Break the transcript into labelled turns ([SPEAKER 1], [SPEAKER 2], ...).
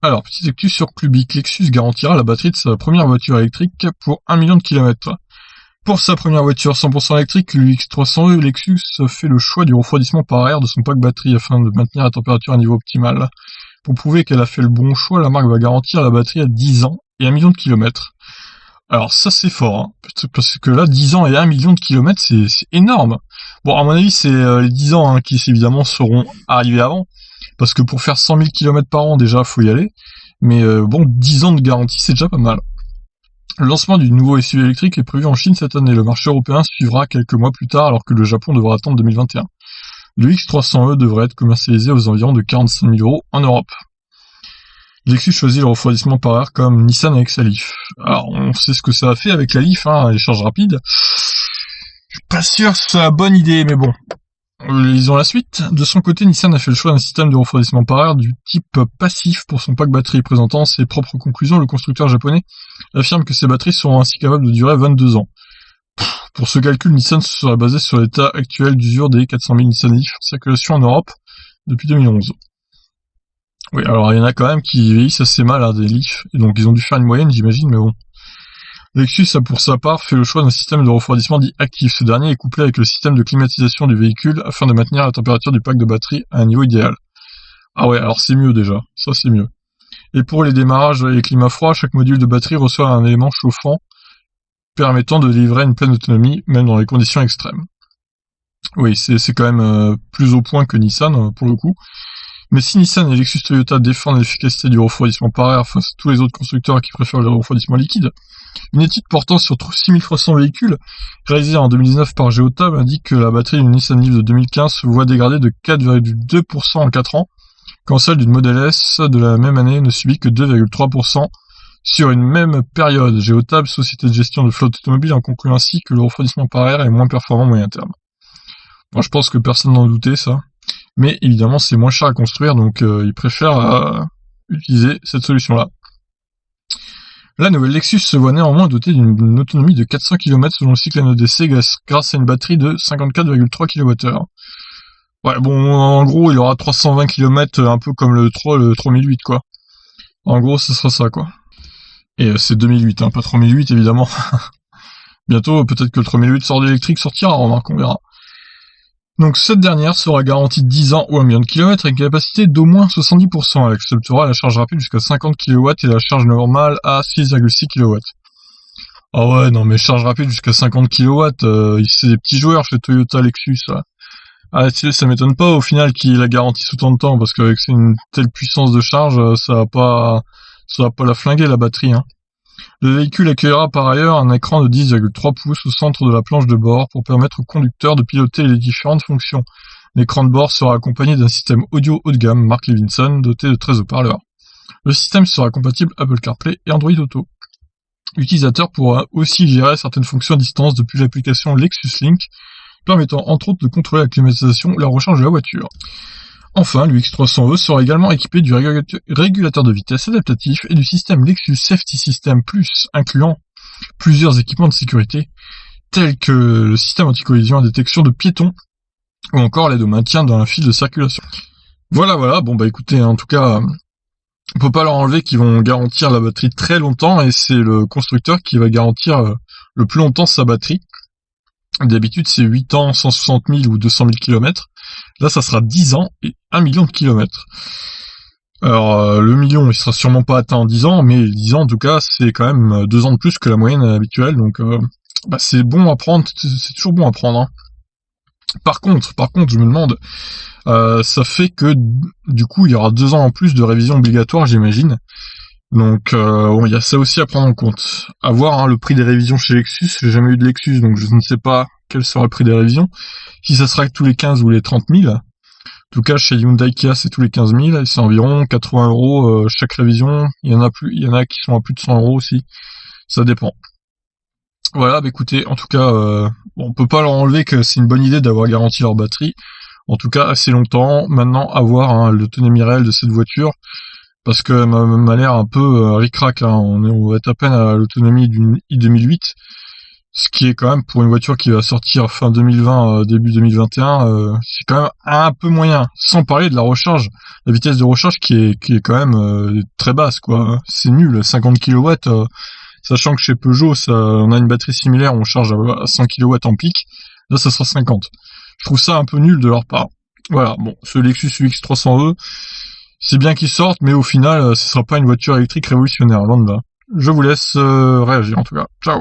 [SPEAKER 1] Alors, petite actu sur Clubic, Lexus garantira la batterie de sa première voiture électrique pour 1 million de kilomètres. Pour sa première voiture 100% électrique, l'UX300e, Lexus fait le choix du refroidissement par air de son pack batterie afin de maintenir la température à niveau optimal. Pour prouver qu'elle a fait le bon choix, la marque va garantir la batterie à 10 ans et 1 million de kilomètres. Alors ça c'est fort, hein, parce que là 10 ans et 1 million de kilomètres c'est énorme. Bon à mon avis c'est les 10 ans hein, qui évidemment seront arrivés avant, parce que pour faire 100 000 kilomètres par an déjà faut y aller, mais bon 10 ans de garantie c'est déjà pas mal. Le lancement du nouveau SUV électrique est prévu en Chine cette année, le marché européen suivra quelques mois plus tard alors que le Japon devra attendre 2021. Le X300e devrait être commercialisé aux environs de 45 000 € en Europe. Lexus choisit le refroidissement par air comme Nissan avec sa Leaf. Alors, on sait ce que ça a fait avec la Leaf, hein, les charges rapides. Je suis pas sûr que c'est la bonne idée, mais bon. Lisons la suite. De son côté, Nissan a fait le choix d'un système de refroidissement par air du type passif pour son pack batterie. Présentant ses propres conclusions, le constructeur japonais affirme que ses batteries seront ainsi capables de durer 22 ans. Pour ce calcul, Nissan se serait basé sur l'état actuel d'usure des 400 000 Nissan Leaf en circulation en Europe depuis 2011. Oui, alors il y en a quand même qui vieillissent assez mal des Leaf, et donc ils ont dû faire une moyenne, j'imagine, mais bon. Lexus a pour sa part fait le choix d'un système de refroidissement dit actif. Ce dernier est couplé avec le système de climatisation du véhicule afin de maintenir la température du pack de batterie à un niveau idéal. Ah ouais, alors c'est mieux déjà, ça c'est mieux. Et pour les démarrages et les climats froids, chaque module de batterie reçoit un élément chauffant permettant de livrer une pleine autonomie, même dans les conditions extrêmes. Oui, c'est quand même plus au point que Nissan, pour le coup. Mais si Nissan et Lexus Toyota défendent l'efficacité du refroidissement par air face à tous les autres constructeurs qui préfèrent le refroidissement liquide, une étude portant sur 6300 véhicules, réalisée en 2019 par Geotab, indique que la batterie d'une Nissan Leaf de 2015 se voit dégradée de 4,2% en 4 ans, quand celle d'une Model S de la même année ne subit que 2,3% sur une même période. Geotab, société de gestion de flotte automobile, en conclut ainsi que le refroidissement par air est moins performant à moyen terme. Bon, je pense que personne n'en doutait, ça. Mais évidemment, c'est moins cher à construire, donc ils préfèrent utiliser cette solution-là. La nouvelle Lexus se voit néanmoins dotée d'une autonomie de 400 km selon le cycle NEDC grâce à une batterie de 54,3 kWh. Ouais, bon, en gros, il aura 320 km, un peu comme le 3008, quoi. En gros, ce sera ça, quoi. Et c'est 2008, hein, pas 3008, évidemment. Bientôt, peut-être que le 3008 sortira, remarque, on verra. Donc cette dernière sera garantie 10 ans ou 1 million de kilomètres avec une capacité d'au moins 70%. Elle acceptera la charge rapide jusqu'à 50 kW et la charge normale à 6,6 kW. Ah ouais, non mais charge rapide jusqu'à 50 kW, c'est des petits joueurs chez Toyota Lexus. Là. Ah, ça m'étonne pas au final qu'il la garantisse autant de temps, parce qu'avec une telle puissance de charge, ça va pas la flinguer la batterie. Hein. Le véhicule accueillera par ailleurs un écran de 10,3 pouces au centre de la planche de bord pour permettre au conducteur de piloter les différentes fonctions. L'écran de bord sera accompagné d'un système audio haut de gamme Mark Levinson doté de 13 haut-parleurs. Le système sera compatible Apple CarPlay et Android Auto. L'utilisateur pourra aussi gérer certaines fonctions à distance depuis l'application Lexus Link, permettant entre autres de contrôler la climatisation ou la recharge de la voiture. Enfin, le X300e sera également équipé du régulateur de vitesse adaptatif et du système Lexus Safety System Plus, incluant plusieurs équipements de sécurité, tels que le système anti-collision à détection de piétons, ou encore l'aide au maintien dans un fil de circulation. Voilà, bon bah écoutez, en tout cas, on peut pas leur enlever qu'ils vont garantir la batterie très longtemps, et c'est le constructeur qui va garantir le plus longtemps sa batterie. D'habitude, c'est 8 ans, 160 000 ou 200 000 km. Là, ça sera 10 ans et 1 million de kilomètres. Alors, le million, il sera sûrement pas atteint en 10 ans, mais 10 ans, en tout cas, c'est quand même 2 ans de plus que la moyenne habituelle, donc c'est bon à prendre, c'est toujours bon à prendre. Hein. Par contre, je me demande, ça fait que, du coup, il y aura 2 ans en plus de révision obligatoire, j'imagine. Donc, bon, il y a ça aussi à prendre en compte. À voir, hein, le prix des révisions chez Lexus, j'ai jamais eu de Lexus, donc je ne sais pas quel sera le prix des révisions. Si ça sera tous les 15 ou les 30 000. En tout cas, chez Hyundai Kia, c'est tous les 15 000, et c'est environ 80 € chaque révision. Il y en a qui sont à plus de 100 € aussi. Ça dépend. Voilà, bah écoutez, en tout cas, on peut pas leur enlever que c'est une bonne idée d'avoir garanti leur batterie. En tout cas, assez longtemps. Maintenant, à voir l'autonomie réelle de cette voiture. Parce que m'a l'air un peu ric-rac, hein. On va être à peine à l'autonomie d'une i2008. Ce qui est quand même, pour une voiture qui va sortir fin 2020, début 2021, c'est quand même un peu moyen. Sans parler de la recharge, la vitesse de recharge qui est quand même très basse, quoi. C'est nul, 50 kW, sachant que chez Peugeot, on a une batterie similaire, on charge à 100 kW en pic. Là, ça sera 50. Je trouve ça un peu nul de leur part. Voilà, bon, ce Lexus UX300e, c'est bien qu'il sorte, mais au final, ce sera pas une voiture électrique révolutionnaire, loin de là. Je vous laisse réagir en tout cas. Ciao.